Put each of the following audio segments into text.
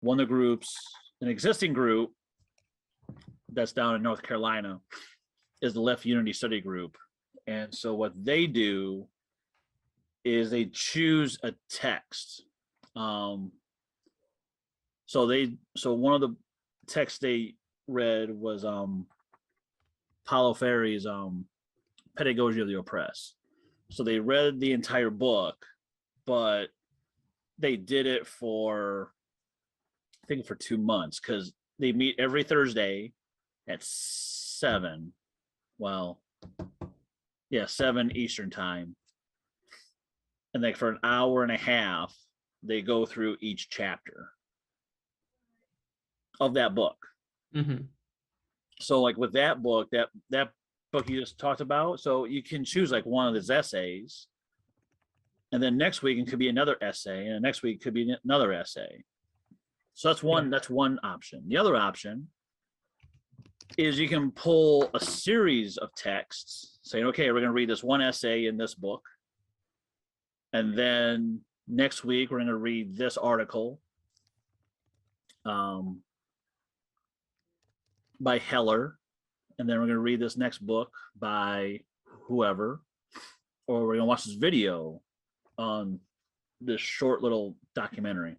one of the groups, an existing group that's down in North Carolina, is the Left Unity Study Group. And so what they do is they choose a text. So one of the texts they read was Paulo Freire's Pedagogy of the Oppressed. So they read the entire book, but they did it for, I think, for 2 months, because they meet every Thursday at 7. Well, yeah, 7 Eastern time. And like for an hour and a half, they go through each chapter of that book. Mm-hmm. So like with that book, that book you just talked about, so you can choose like one of his essays, and then next week it could be another essay, and the next week could be another essay. So that's one option. The other option is you can pull a series of texts saying, okay, we're going to read this one essay in this book, and then next week we're going to read this article by Heller, and then we're going to read this next book by whoever, or we're going to watch this video on this short little documentary.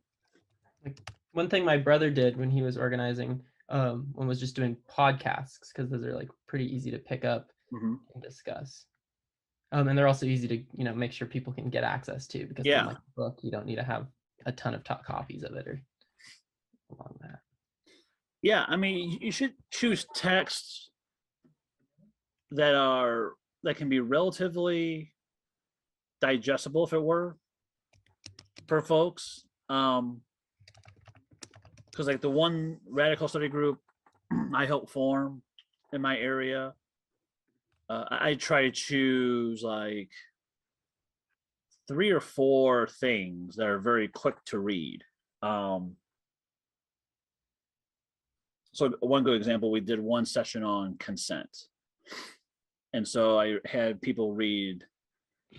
One thing my brother did when he was organizing one was just doing podcasts, because those are like pretty easy to pick up and discuss. And they're also easy to, make sure people can get access to, because like a book, you don't need to have a ton of copies of it or along that. Yeah, I mean, you should choose texts that can be relatively digestible, if it were, for folks. Because like the one radical study group I help form in my area, I try to choose like 3 or 4 things that are very quick to read. So one good example, we did one session on consent. And so I had people read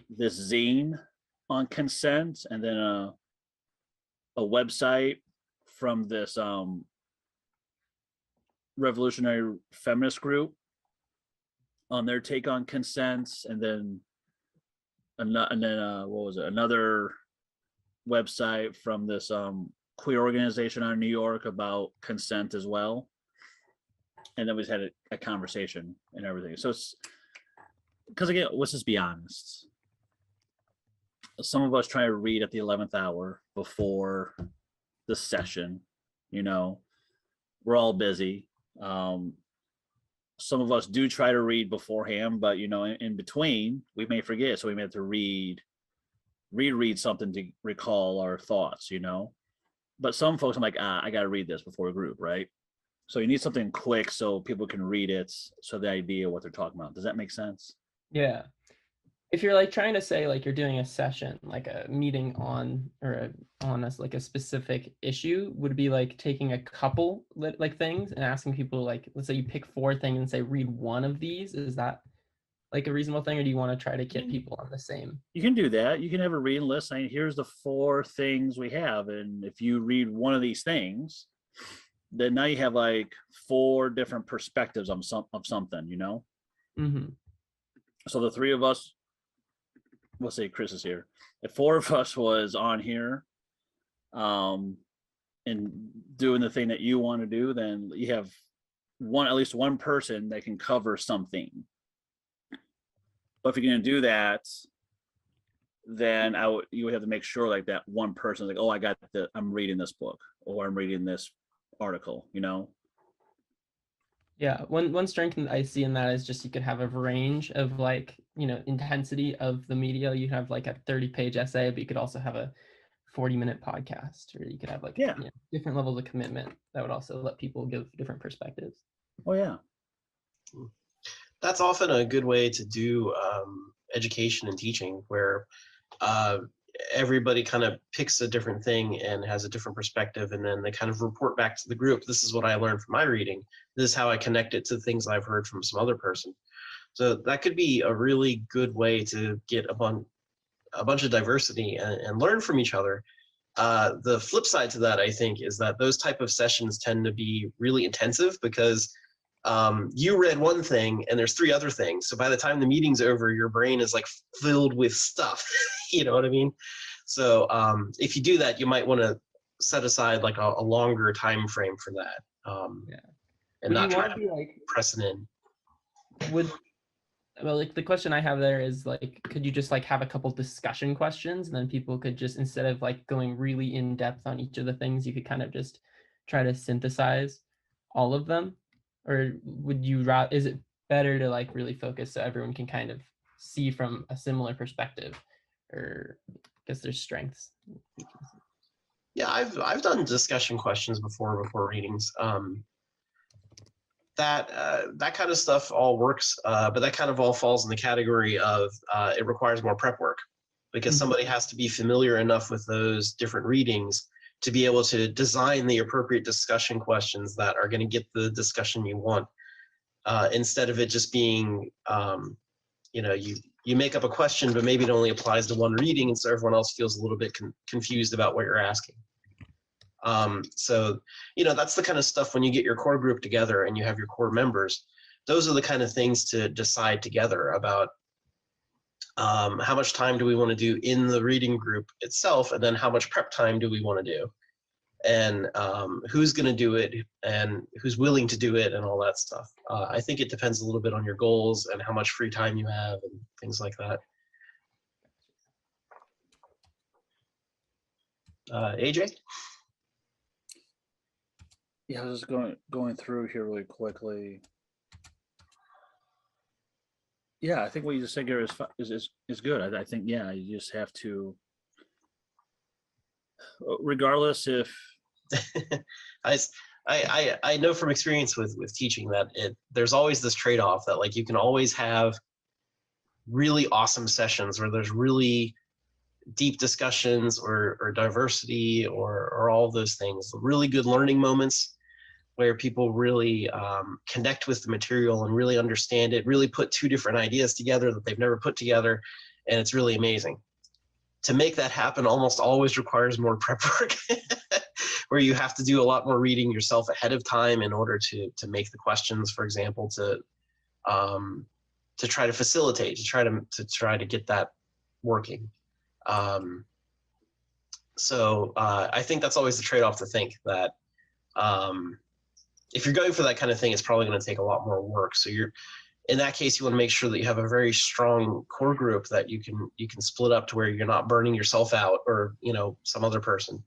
this zine on consent, and then a website from this revolutionary feminist group on their take on consent, and then what was it? Another website from this queer organization out of New York about consent as well. And then we just had a conversation and everything. So it's because, again, let's just be honest. Some of us try to read at the 11th hour before the session. We're all busy. Some of us do try to read beforehand, but in between we may forget, so we may have to reread something to recall our thoughts. But some folks, I'm like, I gotta read this before a group, right? So you need something quick so people can read it, so the idea what they're talking about. Does that make sense? Yeah. If you're like trying to say like you're doing a session, like a meeting on like a specific issue, would be like taking a couple like things and asking people, like, let's say you pick 4 things and say read one of these. Is that like a reasonable thing, or do you want to try to get people on the same? You can do that. You can have a reading list saying, here's the 4 things we have, and if you read one of these things, then now you have like 4 different perspectives of something. Mm-hmm. So the 3 of us, let's say Chris is here, if 4 of us was on here and doing the thing that you want to do, then you have at least one person that can cover something. But if you're going to do that, then you would have to make sure like that one person is like, oh, I'm reading this book, or I'm reading this article. Yeah, one strength I see in that is just you could have a range of like, intensity of the media. You have like a 30-page essay, but you could also have a 40-minute podcast, or you could have like different levels of commitment that would also let people give different perspectives. Oh yeah. That's often a good way to do education and teaching, where everybody kind of picks a different thing and has a different perspective, and then they kind of report back to the group. This is what I learned from my reading. This is how I connect it to things I've heard from some other person. So that could be a really good way to get a bunch of diversity and learn from each other, The flip side to that, I think, is that those type of sessions tend to be really intensive because you read one thing and there's 3 other things. So by the time the meeting's over, your brain is like filled with stuff. You know what I mean? So if you do that, you might want to set aside like a longer time frame for that. Yeah. And Would not you try want to to be like, press it in. well, like the question I have there is like, could you just like have a couple discussion questions and then people could just, instead of like going really in depth on each of the things, you could kind of just try to synthesize all of them? Or would you rather, is it better to like really focus so everyone can kind of see from a similar perspective? Or I guess there's strengths. Yeah, I've done discussion questions before readings. That kind of stuff all works, but that kind of all falls in the category of it requires more prep work because somebody has to be familiar enough with those different readings to be able to design the appropriate discussion questions that are going to get the discussion you want, instead of it just being, you make up a question, but maybe it only applies to one reading, and so everyone else feels a little bit confused about what you're asking. So, that's the kind of stuff when you get your core group together and you have your core members, those are the kind of things to decide together about how much time do we want to do in the reading group itself, and then how much prep time do we want to do, and who's going to do it and who's willing to do it and all that stuff. I think it depends a little bit on your goals and how much free time you have and things like that. AJ? Yeah, I was just going through here really quickly. Yeah, I think what you just said, Gary, is good. I think, yeah, you just have to, regardless if I know from experience with teaching that there's always this trade-off that like you can always have really awesome sessions where there's really deep discussions or diversity or all those things, really good learning moments where people really connect with the material and really understand it, really put 2 different ideas together that they've never put together, and it's really amazing. To make that happen almost always requires more prep work, where you have to do a lot more reading yourself ahead of time in order to make the questions, for example, to try to facilitate, to try to get that working. So I think that's always the trade-off, to think that if you're going for that kind of thing, it's probably going to take a lot more work. So in that case, you want to make sure that you have a very strong core group that you can split up to where you're not burning yourself out or some other person.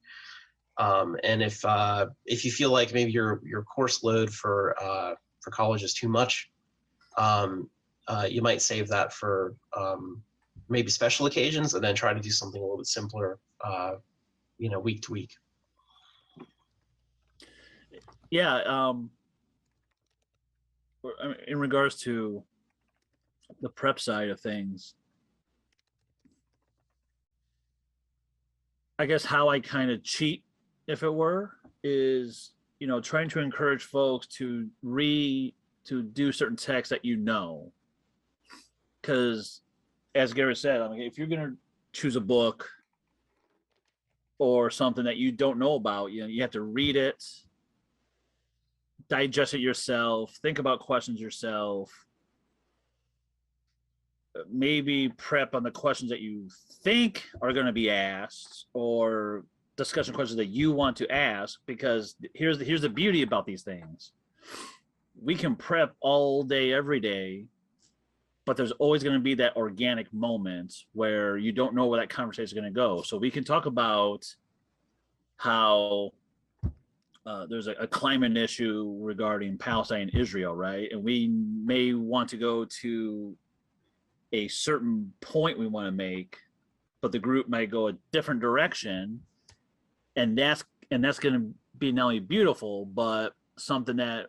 And if you feel like maybe your course load for college is too much, you might save that for maybe special occasions, and then try to do something a little bit simpler, week to week. Yeah, in regards to the prep side of things, I guess how I kind of cheat, if it were, is trying to encourage folks to do certain texts that because as Gary said, I mean, if you're going to choose a book or something that you don't know about, you have to read it, digest it yourself, think about questions yourself, maybe prep on the questions that you think are going to be asked, or discussion questions that you want to ask, because here's the beauty about these things. We can prep all day, every day, but there's always going to be that organic moment where you don't know where that conversation is going to go. So we can talk about how there's a climate issue regarding Palestine and Israel, right? And we may want to go to a certain point we want to make, but the group might go a different direction, and that's going to be not only beautiful, but something that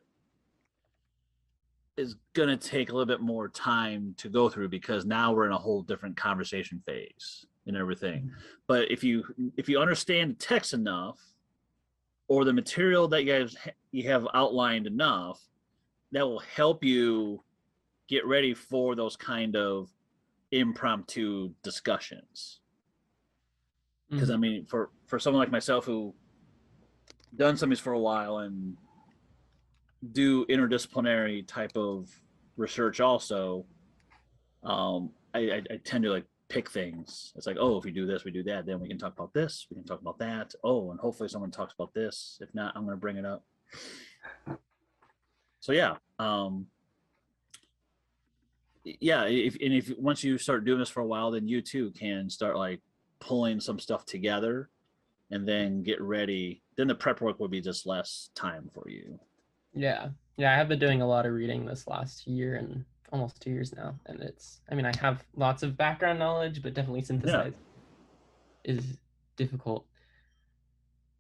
is going to take a little bit more time to go through, because now we're in a whole different conversation phase and everything. But if you understand the text enough, or the material that you have outlined enough, that will help you get ready for those kind of impromptu discussions. Because I mean, for someone like myself who done some of these for a while and do interdisciplinary type of research also, I tend to like pick things. It's like, oh, if we do this, we do that, then we can talk about this, we can talk about that. Oh, and hopefully someone talks about this. If not, I'm going to bring it up. So yeah, yeah. If once you start doing this for a while, then you too can start like pulling some stuff together, and then get ready. Then the prep work will be just less time for you. Yeah. Yeah, I have been doing a lot of reading this last year and almost 2 years now. And I mean, I have lots of background knowledge, but definitely synthesize is difficult.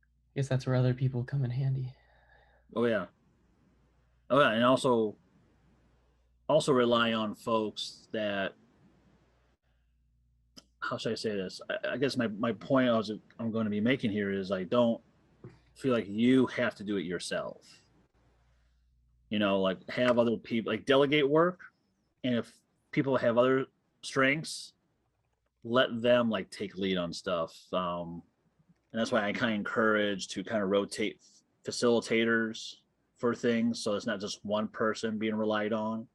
I guess that's where other people come in handy. Oh yeah. Oh yeah, and also rely on folks that, how should I say this? I guess my point I'm going to be making here is I don't feel like you have to do it yourself. Like have other people, like delegate work, and if people have other strengths, let them like take lead on stuff. And that's why I kind of encourage to kind of rotate facilitators for things, so it's not just one person being relied on.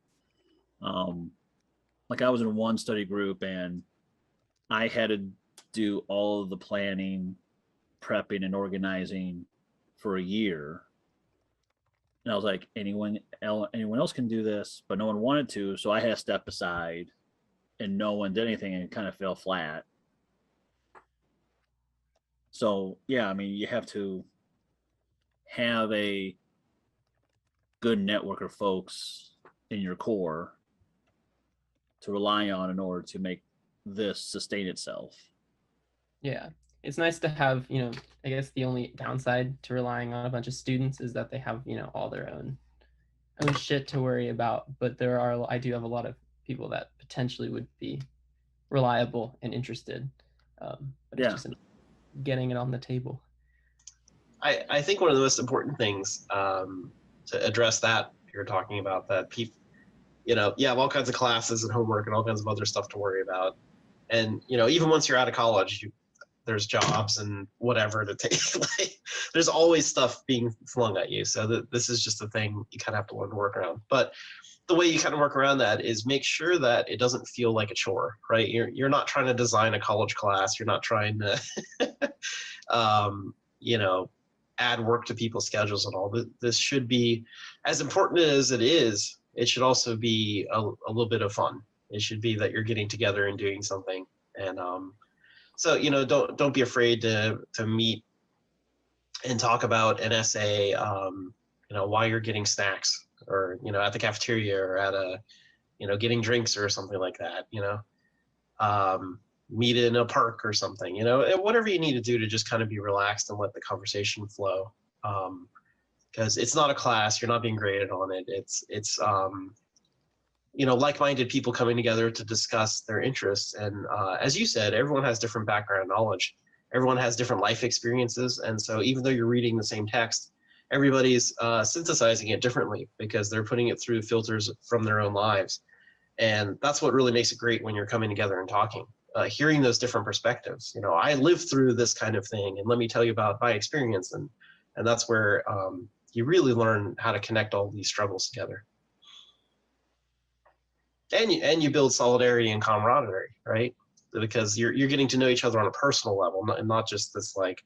Like I was in one study group and I had to do all of the planning, prepping, and organizing for a year. And I was like, anyone else can do this, but no one wanted to, so I had to step aside, and no one did anything, and it kind of fell flat. So yeah, I mean, you have to have a good network of folks in your core to rely on in order to make this sustain itself. Yeah. It's nice to have, I guess the only downside to relying on a bunch of students is that they have, all their own shit to worry about. But I do have a lot of people that potentially would be reliable and interested. But it's just getting it on the table. I think one of the most important things to address that you're talking about, that people, you have all kinds of classes and homework and all kinds of other stuff to worry about. And, even once you're out of college, there's jobs and whatever to take. Like, there's always stuff being flung at you. So this is just a thing you kind of have to learn to work around. But the way you kind of work around that is make sure that it doesn't feel like a chore, right? You're not trying to design a college class. You're not trying to, add work to people's schedules and all. This should be, as important as it is, it should also be a little bit of fun. It should be that you're getting together and doing something. And so, don't be afraid to meet and talk about an essay, while you're getting snacks, or, at the cafeteria, or at getting drinks or something like that, meet in a park or something, whatever you need to do to just kind of be relaxed and let the conversation flow. Because it's not a class, you're not being graded on it. It's like-minded people coming together to discuss their interests. And as you said, everyone has different background knowledge. Everyone has different life experiences. And so even though you're reading the same text, everybody's synthesizing it differently because they're putting it through filters from their own lives. And that's what really makes it great when you're coming together and talking. Hearing those different perspectives. I lived through this kind of thing, and let me tell you about my experience. And that's where you really learn how to connect all these struggles together. And you build solidarity and camaraderie, right? Because you're getting to know each other on a personal level, not just this like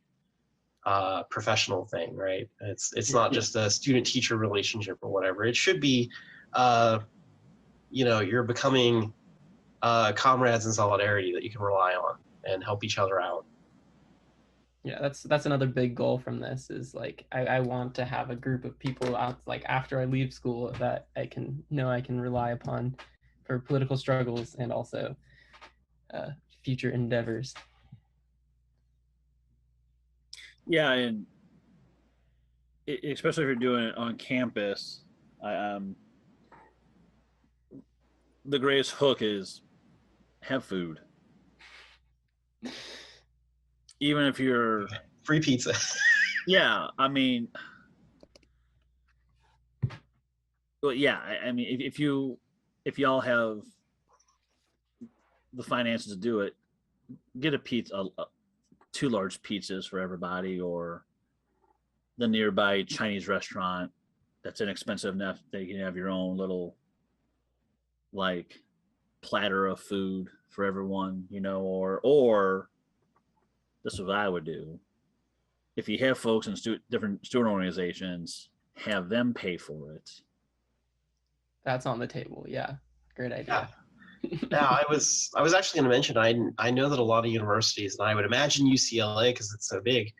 professional thing, right? It's not just a student-teacher relationship or whatever. It should be, you're becoming comrades in solidarity that you can rely on and help each other out. Yeah, that's another big goal from this is like I want to have a group of people out like after I leave school that I can rely upon for political struggles and also future endeavors. Yeah, and especially if you're doing it on campus, the greatest hook is have food. Even if you're free pizza. Yeah, I mean, well, yeah, I mean, if y'all have the finances to do it, get a pizza, 2 large pizzas for everybody, or the nearby Chinese restaurant that's inexpensive enough that you can have your own little like platter of food for everyone, or this is what I would do. If you have folks in different student organizations, have them pay for it. That's on the table. Yeah, great idea. Yeah, I was actually going to mention, I know that a lot of universities, and I would imagine UCLA because it's so big,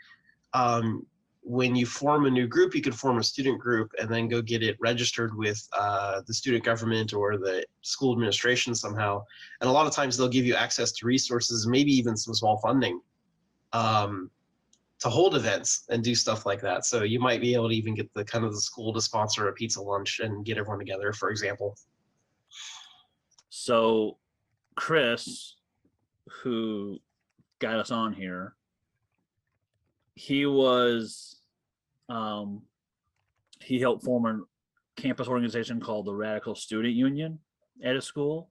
when you form a new group, you could form a student group and then go get it registered with the student government or the school administration somehow. And a lot of times they'll give you access to resources, maybe even some small funding to hold events and do stuff like that. So you might be able to even get the school to sponsor a pizza lunch and get everyone together, for example. So Chris, who got us on here, he was he helped form a campus organization called the Radical Student Union at his school,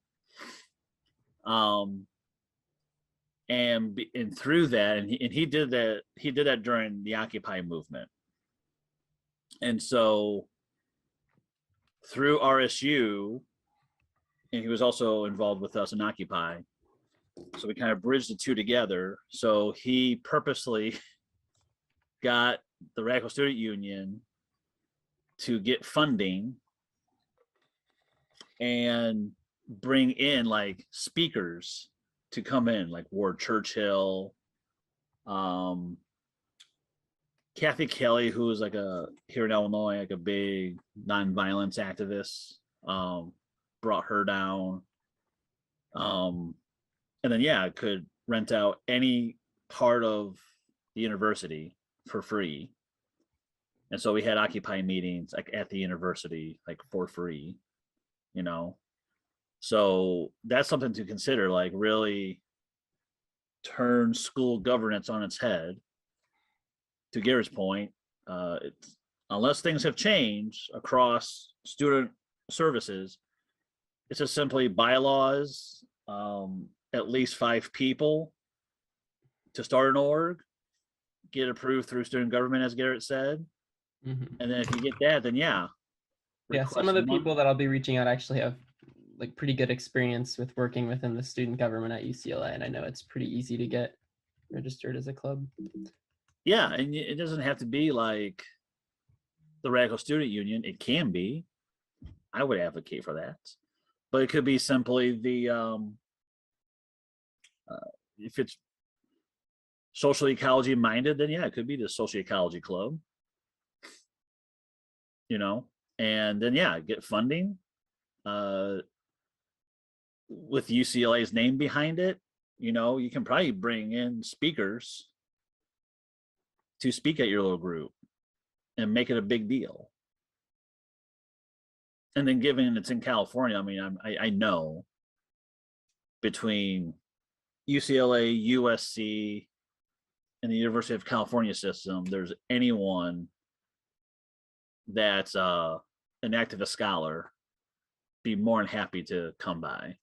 and through that, and he did that during the Occupy movement. And so through RSU, and he was also involved with us in Occupy, so we kind of bridged the two together. So he purposely got the Radical Student Union to get funding and bring in like speakers to come in, like Ward Churchill, Kathy Kelly, who is like here in Illinois, like a big nonviolence activist, brought her down. And then could rent out any part of the university for free. And so we had Occupy meetings like at the university, like for free, So that's something to consider, like really turn school governance on its head. To Gary's point, unless things have changed across student services, it's just simply bylaws, at least 5 people to start an org, get approved through student government, as Garrett said. Mm-hmm. And then if you get that, then some of the people that I'll be reaching out actually have like pretty good experience with working within the student government at UCLA, and I know it's pretty easy to get registered as a club. Yeah, and it doesn't have to be like the Radical Student Union. It can be. I would advocate for that, but it could be simply the if it's social ecology minded, then it could be the social ecology club. And then get funding with UCLA's name behind it. You can probably bring in speakers to speak at your little group and make it a big deal. And then given it's in California, I mean, I know between UCLA, USC, and the University of California system, there's anyone that's an activist scholar, be more than happy to come by.